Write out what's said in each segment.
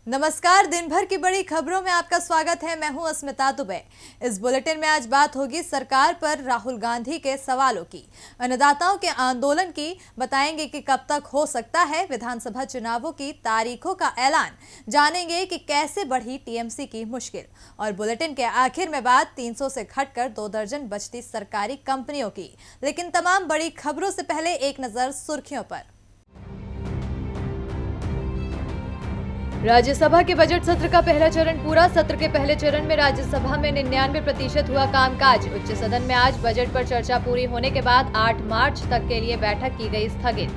नमस्कार, दिन भर की बड़ी खबरों में आपका स्वागत है। मैं हूं अस्मिता दुबे। इस बुलेटिन में आज बात होगी सरकार पर राहुल गांधी के सवालों की, अन्नदाताओं के आंदोलन की, बताएंगे कि कब तक हो सकता है विधानसभा चुनावों की तारीखों का ऐलान, जानेंगे कि कैसे बढ़ी टीएमसी की मुश्किल, और बुलेटिन के आखिर में बात 300 से घटकर 2 दर्जन बचती सरकारी कंपनियों की। लेकिन तमाम बड़ी खबरों से पहले एक नजर सुर्खियों पर। राज्यसभा के बजट सत्र का पहला चरण पूरा। सत्र के पहले चरण में राज्यसभा में 99% हुआ कामकाज। उच्च सदन में आज बजट पर चर्चा पूरी होने के बाद 8 मार्च तक के लिए बैठक की गई स्थगित।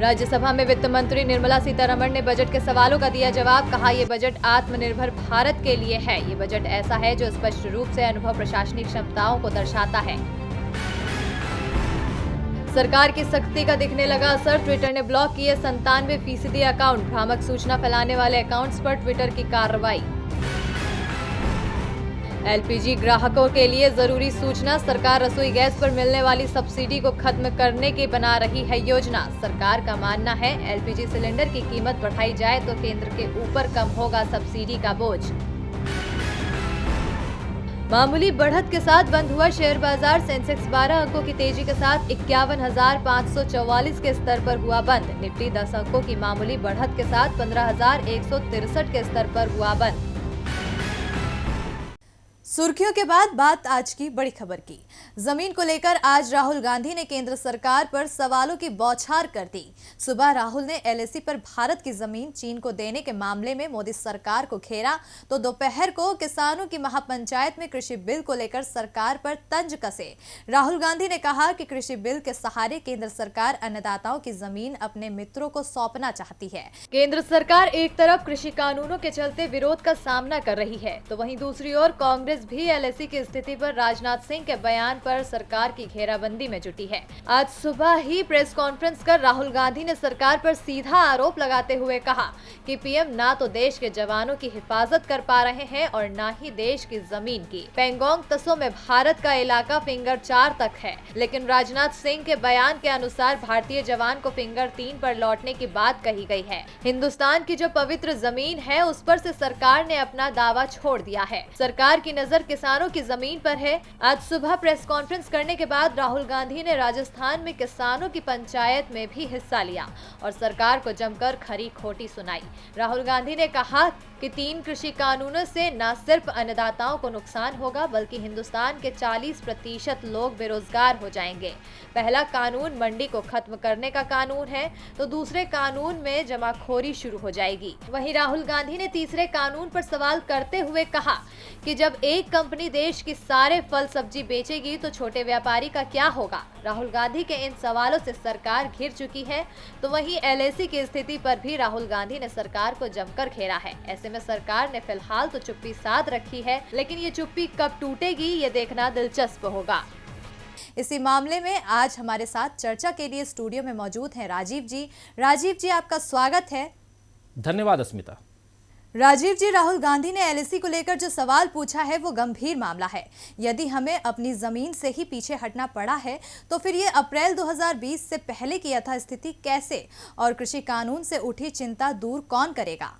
राज्यसभा में वित्त मंत्री निर्मला सीतारमण ने बजट के सवालों का दिया जवाब। कहा, ये बजट आत्मनिर्भर भारत के लिए है। ये बजट ऐसा है जो स्पष्ट रूप से अनुभव प्रशासनिक क्षमताओं को दर्शाता है। सरकार की सख्ती का दिखने लगा असर। ट्विटर ने ब्लॉक किए 97% अकाउंट। भ्रामक सूचना फैलाने वाले अकाउंट्स पर ट्विटर की कार्रवाई। एलपीजी ग्राहकों के लिए जरूरी सूचना। सरकार रसोई गैस पर मिलने वाली सब्सिडी को खत्म करने की बना रही है योजना। सरकार का मानना है एलपीजी सिलेंडर की कीमत बढ़ाई जाए तो केंद्र के ऊपर कम होगा सब्सिडी का बोझ। मामूली बढ़त के साथ बंद हुआ शेयर बाजार। सेंसेक्स 12 अंकों की तेजी के साथ 51,544 के स्तर पर हुआ बंद। निफ्टी 10 अंकों की मामूली बढ़त के साथ 15,163 के स्तर पर हुआ बंद। सुर्खियों के बाद बात आज की बड़ी खबर की। जमीन को लेकर आज राहुल गांधी ने केंद्र सरकार पर सवालों की बौछार कर दी। सुबह राहुल ने एलएसी पर भारत की जमीन चीन को देने के मामले में मोदी सरकार को घेरा, तो दोपहर को किसानों की महापंचायत में कृषि बिल को लेकर सरकार पर तंज कसे। राहुल गांधी ने कहा कि कृषि बिल के सहारे केंद्र सरकार अन्नदाताओं की जमीन अपने मित्रों को सौंपना चाहती है। केंद्र सरकार एक तरफ कृषि कानूनों के चलते विरोध का सामना कर रही है, तो वहीं दूसरी ओर कांग्रेस भी एलएसी की स्थिति पर राजनाथ सिंह के बयान पर सरकार की घेराबंदी में जुटी है। आज सुबह ही प्रेस कॉन्फ्रेंस कर राहुल गांधी ने सरकार पर सीधा आरोप लगाते हुए कहा कि पीएम ना तो देश के जवानों की हिफाजत कर पा रहे हैं और ना ही देश की जमीन की। पेंगोंग तसो में भारत का इलाका फिंगर 4 तक है, लेकिन राजनाथ सिंह के बयान के अनुसार भारतीय जवान को फिंगर 3 पर लौटने की बात कही गई है। हिंदुस्तान की जो पवित्र जमीन है उस पर से सरकार ने अपना दावा छोड़ दिया है। सरकार की नजर किसानों की जमीन पर है। आज सुबह प्रेस कॉन्फ्रेंस करने के बाद राहुल गांधी ने राजस्थान में किसानों की पंचायत में भी हिस्सा लिया और सरकार को जमकर खरी खोटी सुनाई। राहुल गांधी ने कहा कि 3 कृषि कानूनों से न सिर्फ अन्नदाताओं को नुकसान होगा बल्कि हिंदुस्तान के 40% लोग बेरोजगार हो जाएंगे। पहला कानून मंडी को खत्म करने का कानून है, तो दूसरे कानून में जमाखोरी शुरू हो जाएगी। वहीं राहुल गांधी ने तीसरे कानून पर सवाल करते हुए कहा कि जब एक कंपनी देश की सारे फल सब्जी बेचेगी तो छोटे व्यापारी का क्या होगा। राहुल गांधी के इन सवालों से सरकार घिर चुकी है, तो वहीं एलएसी की स्थिति पर भी राहुल गांधी ने सरकार को जमकर घेरा है। ऐसे में सरकार ने फिलहाल तो चुप्पी साध रखी है, लेकिन ये चुप्पी कब टूटेगी ये देखना दिलचस्प होगा। इसी मामले में आज हमारे साथ चर्चा के लिए स्टूडियो में मौजूद हैं राजीव जी। राजीव जी, आपका स्वागत है। धन्यवाद अस्मिता। राजीव जी, राहुल गांधी ने एलएसी को लेकर जो सवाल पूछा है वो गंभीर मामला है। यदि हमें अपनी जमीन से ही पीछे हटना पड़ा है तो फिर ये अप्रैल 2020 से पहले की यथास्थिति कैसे, और कृषि कानून से उठी चिंता दूर कौन करेगा?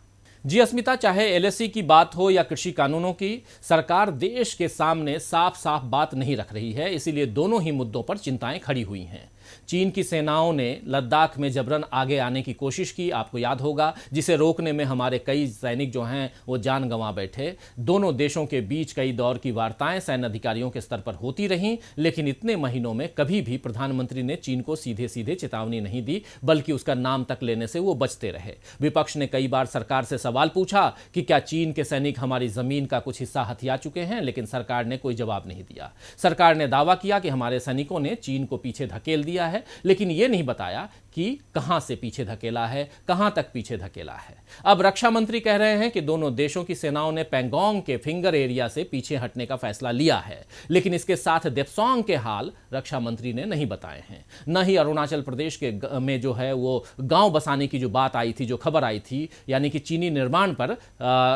जी अस्मिता, चाहे एलएसी की बात हो या कृषि कानूनों की, सरकार देश के सामने साफ साफ बात नहीं रख रही है। इसीलिए दोनों ही मुद्दों पर चिंताएं खड़ी हुई हैं। चीन की सेनाओं ने लद्दाख में जबरन आगे आने की कोशिश की, आपको याद होगा, जिसे रोकने में हमारे कई सैनिक जो हैं वो जान गंवा बैठे। दोनों देशों के बीच कई दौर की वार्ताएं सैन्य अधिकारियों के स्तर पर होती रहीं, लेकिन इतने महीनों में कभी भी प्रधानमंत्री ने चीन को सीधे सीधे चेतावनी नहीं दी, बल्कि उसका नाम तक लेने से वो बचते रहे। विपक्ष ने कई बार सरकार से सवाल पूछा कि क्या चीन के सैनिक हमारी जमीन का कुछ हिस्सा हथिया चुके हैं, लेकिन सरकार ने कोई जवाब नहीं दिया। सरकार ने दावा किया कि हमारे सैनिकों ने चीन को पीछे धकेल दिया है, लेकिन यह नहीं बताया कि कहां से पीछे धकेला है, कहां तक पीछे धकेला है। अब रक्षा मंत्री कह रहे हैं कि दोनों देशों की सेनाओं ने पैंगोंग के फिंगर एरिया से पीछे हटने का फैसला लिया है, लेकिन इसके साथ देप्सोंग के हाल रक्षा मंत्री ने नहीं बताए हैं। न ही अरुणाचल प्रदेश के में जो है वो गांव बसाने की जो बात आई थी, जो खबर आई थी, यानी कि चीनी निर्माण पर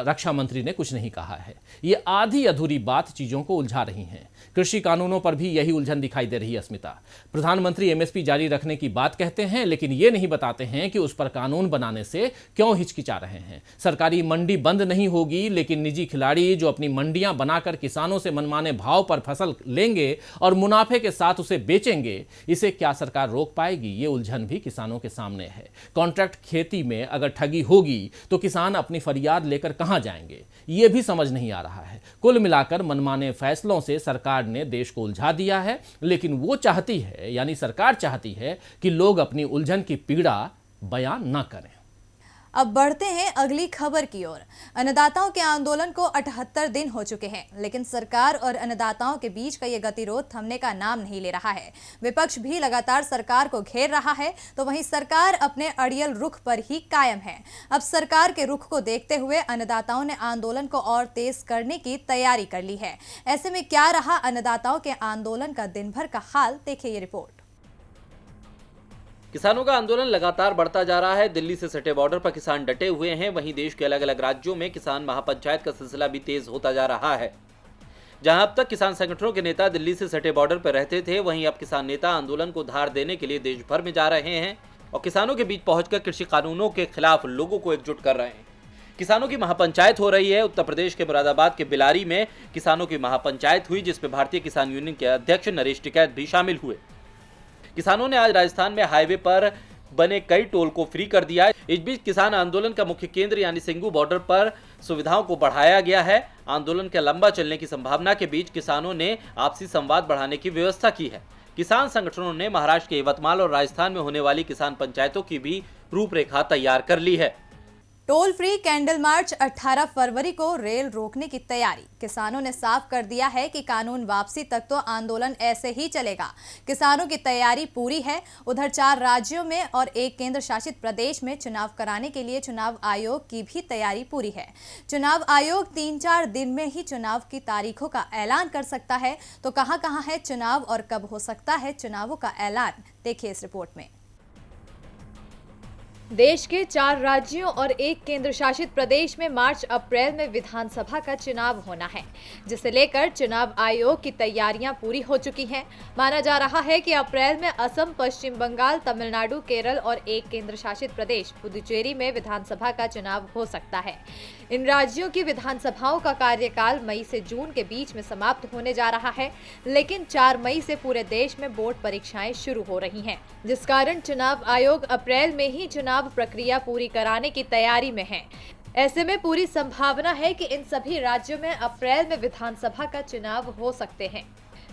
रक्षा मंत्री ने कुछ नहीं कहा है। ये आधी अधूरी बात चीजों को उलझा रही है। कृषि कानूनों पर भी यही उलझन दिखाई दे रही है। अस्मिता, प्रधानमंत्री एमएसपी जारी रखने की बात कहते हैं, लेकिन ये नहीं बताते हैं कि उस पर कानून बनाने से क्यों हिचकिचा रहे हैं। सरकारी मंडी बंद नहीं होगी, लेकिन निजी खिलाड़ी जो अपनी मंडियां बनाकर किसानों से मनमाने भाव पर फसल लेंगे और मुनाफे के साथ उसे बेचेंगे, इसे क्या सरकार रोक पाएगी? ये उलझन भी किसानों के सामने है। कॉन्ट्रैक्ट खेती में अगर ठगी होगी तो किसान अपनी फरियाद लेकर कहां जाएंगे, ये भी समझ नहीं आ रहा है। कुल मिलाकर मनमाने फैसलों से सरकार ने देश को उलझा दिया है, लेकिन वो चाहती है, यानी सरकार चाहती है कि लोग अपनी उलझन की पीड़ा बयान न करें। अब बढ़ते हैं अगली खबर की ओर। अन्नदाताओं के आंदोलन को 78 दिन हो चुके हैं, लेकिन सरकार और अन्नदाताओं के बीच का ये गतिरोध थमने का नाम नहीं ले रहा है। विपक्ष भी लगातार सरकार को घेर रहा है, तो वहीं सरकार अपने अड़ियल रुख पर ही कायम है। अब सरकार के रुख को देखते हुए अन्नदाताओं ने आंदोलन को और तेज करने की तैयारी कर ली है। ऐसे में क्या रहा अन्नदाताओं के आंदोलन का दिन भर का हाल, देखिए ये रिपोर्ट। किसानों का आंदोलन लगातार बढ़ता जा रहा है। दिल्ली से सटे बॉर्डर पर किसान डटे हुए हैं। वहीं देश के अलग अलग राज्यों में किसान महापंचायत का सिलसिला भी तेज होता जा रहा है। जहां अब तक किसान संगठनों के नेता दिल्ली से सटे बॉर्डर पर रहते थे, वहीं अब किसान नेता आंदोलन को धार देने के लिए देश भर में जा रहे हैं और किसानों के बीच पहुंचकर कृषि कानूनों के खिलाफ लोगों को एकजुट कर रहे हैं। किसानों की महापंचायत हो रही है। उत्तर प्रदेश के मुरादाबाद के बिलारी में किसानों की महापंचायत हुई, जिसमें भारतीय किसान यूनियन के अध्यक्ष नरेश टिकैत भी शामिल हुए। किसानों ने आज राजस्थान में हाईवे पर बने कई टोल को फ्री कर दिया है। इस बीच किसान आंदोलन का मुख्य केंद्र यानी सिंगू बॉर्डर पर सुविधाओं को बढ़ाया गया है। आंदोलन के लंबा चलने की संभावना के बीच किसानों ने आपसी संवाद बढ़ाने की व्यवस्था की है। किसान संगठनों ने महाराष्ट्र के यवतमाल और राजस्थान में होने वाली किसान पंचायतों की भी रूपरेखा तैयार कर ली है। टोल फ्री कैंडल मार्च 18 फरवरी को रेल रोकने की तैयारी। किसानों ने साफ कर दिया है कि कानून वापसी तक तो आंदोलन ऐसे ही चलेगा। किसानों की तैयारी पूरी है। उधर 4 राज्यों में और 1 केंद्र शासित प्रदेश में चुनाव कराने के लिए चुनाव आयोग की भी तैयारी पूरी है। चुनाव आयोग 3-4 दिन में ही चुनाव की तारीखों का ऐलान कर सकता है। तो कहां है चुनाव और कब हो सकता है चुनावों का ऐलान, देखिए इस रिपोर्ट में। देश के 4 राज्यों और 1 केंद्र शासित प्रदेश में मार्च अप्रैल में विधानसभा का चुनाव होना है, जिसे लेकर चुनाव आयोग की तैयारियां पूरी हो चुकी हैं। माना जा रहा है कि अप्रैल में असम, पश्चिम बंगाल, तमिलनाडु, केरल और 1 केंद्र शासित प्रदेश पुदुचेरी में विधानसभा का चुनाव हो सकता है। इन राज्यों की विधानसभाओं का कार्यकाल मई से जून के बीच में समाप्त होने जा रहा है, लेकिन 4 मई से पूरे देश में बोर्ड परीक्षाएं शुरू हो रही हैं, जिस कारण चुनाव आयोग अप्रैल में ही चुनाव प्रक्रिया पूरी कराने की तैयारी में है। ऐसे में पूरी संभावना है कि इन सभी राज्यों में अप्रैल में विधानसभा का चुनाव हो सकते हैं।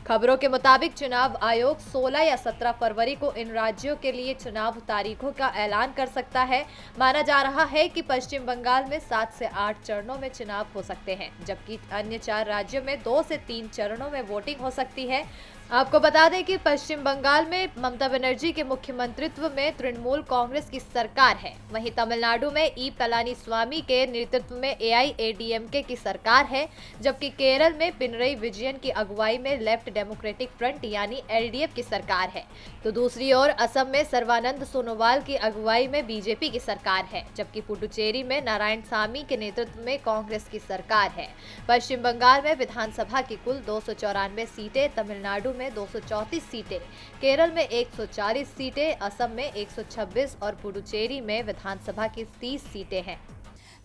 खबरों के मुताबिक चुनाव आयोग 16 या 17 फरवरी को इन राज्यों के लिए चुनाव तारीखों का ऐलान कर सकता है। माना जा रहा है कि पश्चिम बंगाल में 7 से 8 चरणों में चुनाव हो सकते हैं, जबकि अन्य 4 राज्यों में 2 से 3 चरणों में वोटिंग हो सकती है। आपको बता दें कि पश्चिम बंगाल में ममता बनर्जी के मुख्यमंत्रित्व में तृणमूल कांग्रेस की सरकार है। वहीं तमिलनाडु में ई पलानीस्वामी के नेतृत्व में AIADMK की सरकार है, जबकि केरल में पिनरई विजयन की अगुवाई में लेफ्ट डेमोक्रेटिक फ्रंट यानी LDF की सरकार है। तो दूसरी ओर असम में सर्बानंद सोनोवाल की अगुवाई में BJP की सरकार है, जबकि पुडुचेरी में नारायणसामी के नेतृत्व में कांग्रेस की सरकार है। पश्चिम बंगाल में विधानसभा की कुल 294 सीटें, तमिलनाडु में 234 सीटें, केरल में 140 सीटें, असम में 126 और पुडुचेरी में विधानसभा की 30 सीटें हैं।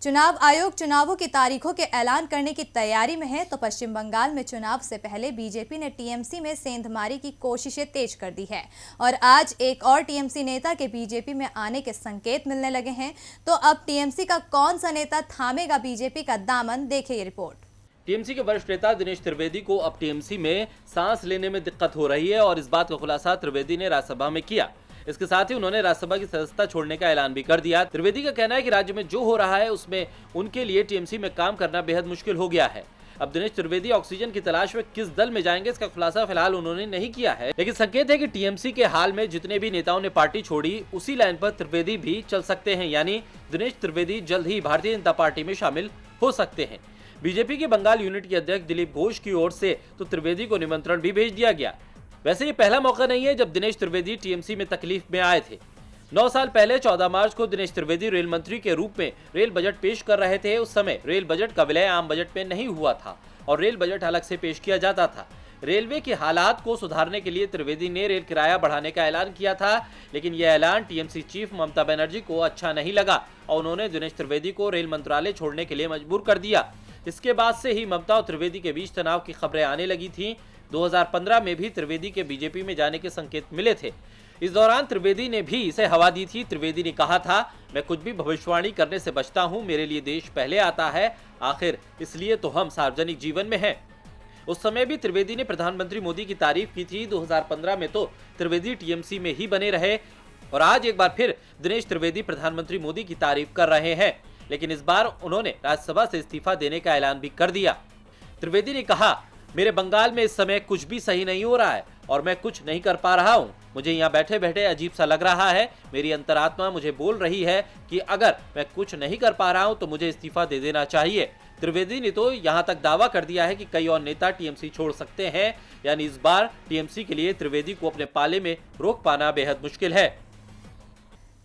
चुनाव आयोग चुनावों की तारीखों के ऐलान करने की तैयारी में है, तो पश्चिम बंगाल में चुनाव से पहले बीजेपी ने टीएमसी में सेंधमारी की कोशिशें तेज कर दी है और आज एक और टीएमसी नेता के बीजेपी में आने के संकेत मिलने लगे हैं। तो अब टीएमसी का कौन सा नेता थामेगा बीजेपी का दामन, देखिए ये रिपोर्ट। टीएमसी के वरिष्ठ नेता दिनेश त्रिवेदी को अब टीएमसी में सांस लेने में दिक्कत हो रही है और इस बात का खुलासा त्रिवेदी ने राज्यसभा में किया। इसके साथ ही उन्होंने राज्यसभा की सदस्यता छोड़ने का ऐलान भी कर दिया। त्रिवेदी का कहना है कि राज्य में जो हो रहा है उसमें उनके लिए टीएमसी में काम करना बेहद मुश्किल हो गया है। अब दिनेश त्रिवेदी ऑक्सीजन की तलाश में किस दल में जाएंगे इसका खुलासा फिलहाल उन्होंने नहीं किया है, लेकिन संकेत है कि टीएमसी के हाल में जितने भी नेताओं ने पार्टी छोड़ी उसी लाइन पर त्रिवेदी भी चल सकते हैं, यानी दिनेश त्रिवेदी जल्द ही भारतीय जनता पार्टी में शामिल हो सकते हैं। बीजेपी के बंगाल यूनिट के अध्यक्ष दिलीप घोष की ओर से तो त्रिवेदी को निमंत्रण भी भेज दिया गया। वैसे ये पहला मौका नहीं है जब दिनेश त्रिवेदी टीएमसी में तकलीफ में आए थे। 9 साल पहले 14 मार्च को दिनेश त्रिवेदी रेल मंत्री के रूप में रेल बजट पेश कर रहे थे। उस समय रेल बजट का विलय आम बजट में नहीं हुआ था और रेल बजट अलग से पेश किया जाता था। रेलवे के हालात को सुधारने के लिए त्रिवेदी ने रेल किराया बढ़ाने का ऐलान किया था, लेकिन यह ऐलान टीएमसी चीफ ममता बनर्जी को अच्छा नहीं लगा और उन्होंने दिनेश त्रिवेदी को रेल मंत्रालय छोड़ने के लिए मजबूर कर दिया। इसके बाद से ही ममता और त्रिवेदी के बीच तनाव की खबरें आने लगी थीं। 2015 में भी त्रिवेदी के बीजेपी में जाने के संकेत मिले थे। इस दौरान त्रिवेदी ने भी इसे हवा दी थी। त्रिवेदी ने कहा था, मैं कुछ भी भविष्यवाणी करने से बचता हूं, मेरे लिए देश पहले आता है, आखिर इसलिए तो हम सार्वजनिक जीवन में हैं। उस समय भी त्रिवेदी ने प्रधानमंत्री मोदी की तारीफ की थी। 2015 में तो त्रिवेदी टीएमसी में ही बने रहे और आज एक बार फिर दिनेश त्रिवेदी प्रधानमंत्री मोदी की तारीफ कर रहे हैं, लेकिन इस बार उन्होंने राज्यसभा से इस्तीफा देने का ऐलान भी कर दिया। त्रिवेदी ने कहा, मेरे बंगाल में इस समय कुछ भी सही नहीं हो रहा है और मैं कुछ नहीं कर पा रहा हूँ। मुझे यहाँ बैठे बैठे अजीब सा लग रहा है। मेरी अंतरात्मा मुझे बोल रही है कि अगर मैं कुछ नहीं कर पा रहा हूँ तो मुझे इस्तीफा दे देना चाहिए। त्रिवेदी ने तो यहाँ तक दावा कर दिया है कि कई और नेता टीएमसी छोड़ सकते हैं, यानी इस बार टीएमसी के लिए त्रिवेदी को अपने पाले में रोक पाना बेहद मुश्किल है।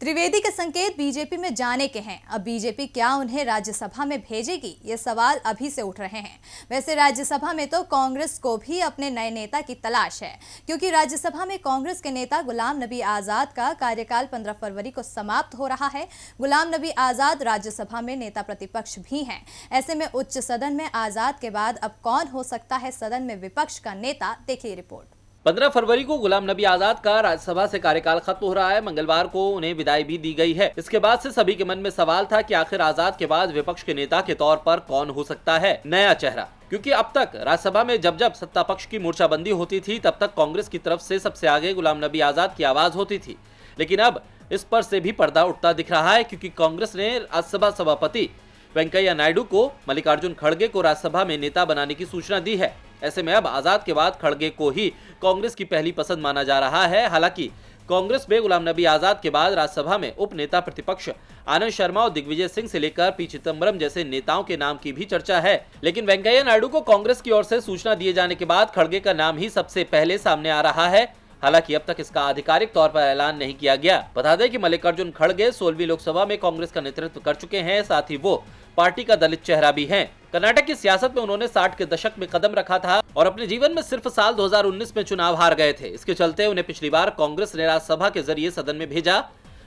त्रिवेदी के संकेत बीजेपी में जाने के हैं। अब बीजेपी क्या उन्हें राज्यसभा में भेजेगी, ये सवाल अभी से उठ रहे हैं। वैसे राज्यसभा में तो कांग्रेस को भी अपने नए नेता की तलाश है, क्योंकि राज्यसभा में कांग्रेस के नेता गुलाम नबी आजाद का कार्यकाल 15 फरवरी को समाप्त हो रहा है। गुलाम नबी आजाद राज्यसभा में नेता प्रतिपक्ष भी हैं। ऐसे में उच्च सदन में आजाद के बाद अब कौन हो सकता है सदन में विपक्ष का नेता, देखिए रिपोर्ट। 15 फरवरी को गुलाम नबी आजाद का राज्यसभा से कार्यकाल खत्म हो रहा है। मंगलवार को उन्हें विदाई भी दी गई है। इसके बाद से सभी के मन में सवाल था कि आखिर आजाद के बाद विपक्ष के नेता के तौर पर कौन हो सकता है नया चेहरा, क्योंकि अब तक राज्यसभा में जब जब सत्ता पक्ष की मोर्चाबंदी होती थी तब तक कांग्रेस की तरफ से सबसे आगे गुलाम नबी आजाद की आवाज होती थी। लेकिन अब इस पर से भी पर्दा उठता दिख रहा है, क्योंकि कांग्रेस ने राज्यसभा सभापति वेंकैया नायडू को मल्लिकार्जुन खड़गे को राज्यसभा में नेता बनाने की सूचना दी है। ऐसे में अब आजाद के बाद खड़गे को ही कांग्रेस की पहली पसंद माना जा रहा है। हालांकि कांग्रेस में गुलाम नबी आजाद के बाद राज्यसभा में उप नेता प्रतिपक्ष आनंद शर्मा और दिग्विजय सिंह से लेकर पी चिदम्बरम जैसे नेताओं के नाम की भी चर्चा है। लेकिन वेंकैया नायडू को कांग्रेस की ओर से सूचना दिए जाने के बाद खड़गे का नाम ही सबसे पहले सामने आ रहा है। हालांकि अब तक इसका आधिकारिक तौर पर ऐलान नहीं किया गया। बता दें कि मल्लिकार्जुन खड़गे 16वीं लोकसभा में कांग्रेस का नेतृत्व कर चुके हैं, साथ ही वो पार्टी का दलित चेहरा भी हैं। कर्नाटक की सियासत में उन्होंने 60 के दशक में कदम रखा था और अपने जीवन में सिर्फ साल 2019 में चुनाव हार गए थे। इसके चलते उन्हें पिछली बार कांग्रेस ने राज्यसभा के जरिए सदन में भेजा।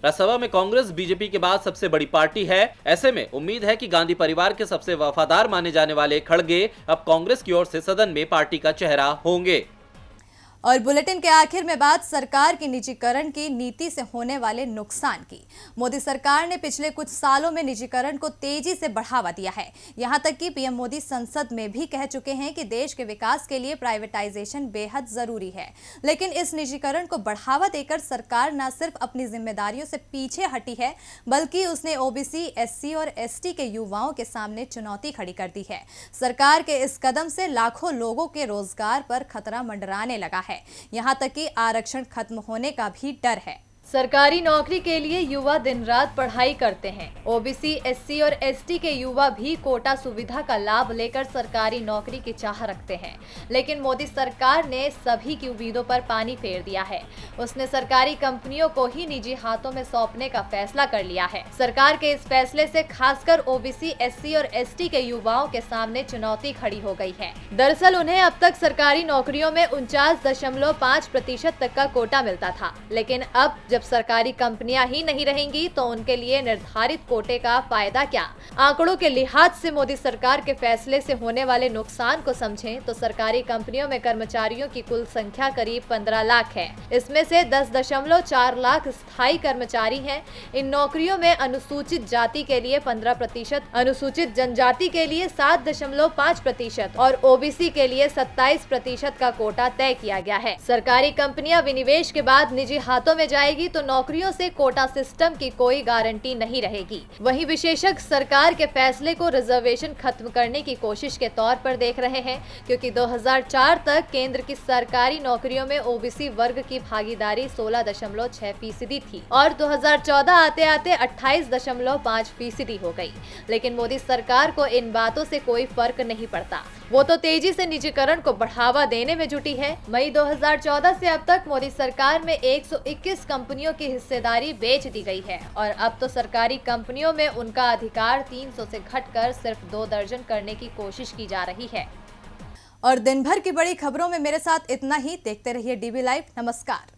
राज्यसभा में कांग्रेस बीजेपी के बाद सबसे बड़ी पार्टी है। ऐसे में उम्मीद है कि गांधी परिवार के सबसे वफादार माने जाने वाले खड़गे अब कांग्रेस की ओर से सदन में पार्टी का चेहरा होंगे। और बुलेटिन के आखिर में बात सरकार की निजीकरण की नीति से होने वाले नुकसान की। मोदी सरकार ने पिछले कुछ सालों में निजीकरण को तेजी से बढ़ावा दिया है। यहां तक कि पीएम मोदी संसद में भी कह चुके हैं कि देश के विकास के लिए प्राइवेटाइजेशन बेहद जरूरी है। लेकिन इस निजीकरण को बढ़ावा देकर सरकार न सिर्फ अपनी जिम्मेदारियों से पीछे हटी है, बल्कि उसने ओबीसी, एससी और एसटी के युवाओं के सामने चुनौती खड़ी कर दी है। सरकार के इस कदम से लाखों लोगों के रोजगार पर खतरा मंडराने लगा है। यहां तक कि आरक्षण खत्म होने का भी डर है। सरकारी नौकरी के लिए युवा दिन रात पढ़ाई करते हैं। ओबीसी, एससी और एसटी के युवा भी कोटा सुविधा का लाभ लेकर सरकारी नौकरी की चाह रखते हैं। लेकिन मोदी सरकार ने सभी की उम्मीदों पर पानी फेर दिया है। उसने सरकारी कंपनियों को ही निजी हाथों में सौंपने का फैसला कर लिया है। सरकार के इस फैसले से खासकर ओबीसी, एससी और एसटी के युवाओं के सामने चुनौती खड़ी हो गई है। दरअसल उन्हें अब तक सरकारी नौकरियों में 49.5% तक का कोटा मिलता था, लेकिन अब जब सरकारी कंपनियां ही नहीं रहेंगी तो उनके लिए निर्धारित कोटे का फायदा क्या। आंकड़ों के लिहाज से मोदी सरकार के फैसले से होने वाले नुकसान को समझें तो सरकारी कंपनियों में कर्मचारियों की कुल संख्या करीब 15 लाख है। इसमें से 10.4 लाख स्थायी कर्मचारी हैं। इन नौकरियों में अनुसूचित जाति के लिए 15%, अनुसूचित जनजाति के लिए 7.5% और ओबीसी के लिए 27% का कोटा तय किया गया है। सरकारी कंपनियां विनिवेश के बाद निजी हाथों में जाएगी होगी तो नौकरियों से कोटा सिस्टम की कोई गारंटी नहीं रहेगी। वहीं विशेषज्ञ सरकार के फैसले को रिजर्वेशन खत्म करने की कोशिश के तौर पर देख रहे हैं, क्योंकि 2004 तक केंद्र की सरकारी नौकरियों में ओबीसी वर्ग की भागीदारी 16.6% थी और 2014 आते आते 28.5% हो गई। लेकिन मोदी सरकार को इन बातों से कोई फर्क नहीं पड़ता। वो तो तेजी से निजीकरण को बढ़ावा देने में जुटी है। मई 2014 से अब तक मोदी सरकार में 121 कंपनियों की हिस्सेदारी बेच दी गई है और अब तो सरकारी कंपनियों में उनका अधिकार 300 से घटकर सिर्फ 2 दर्जन करने की कोशिश की जा रही है। और दिन भर की बड़ी खबरों में मेरे साथ इतना ही। देखते रहिए डीबी लाइव। नमस्कार।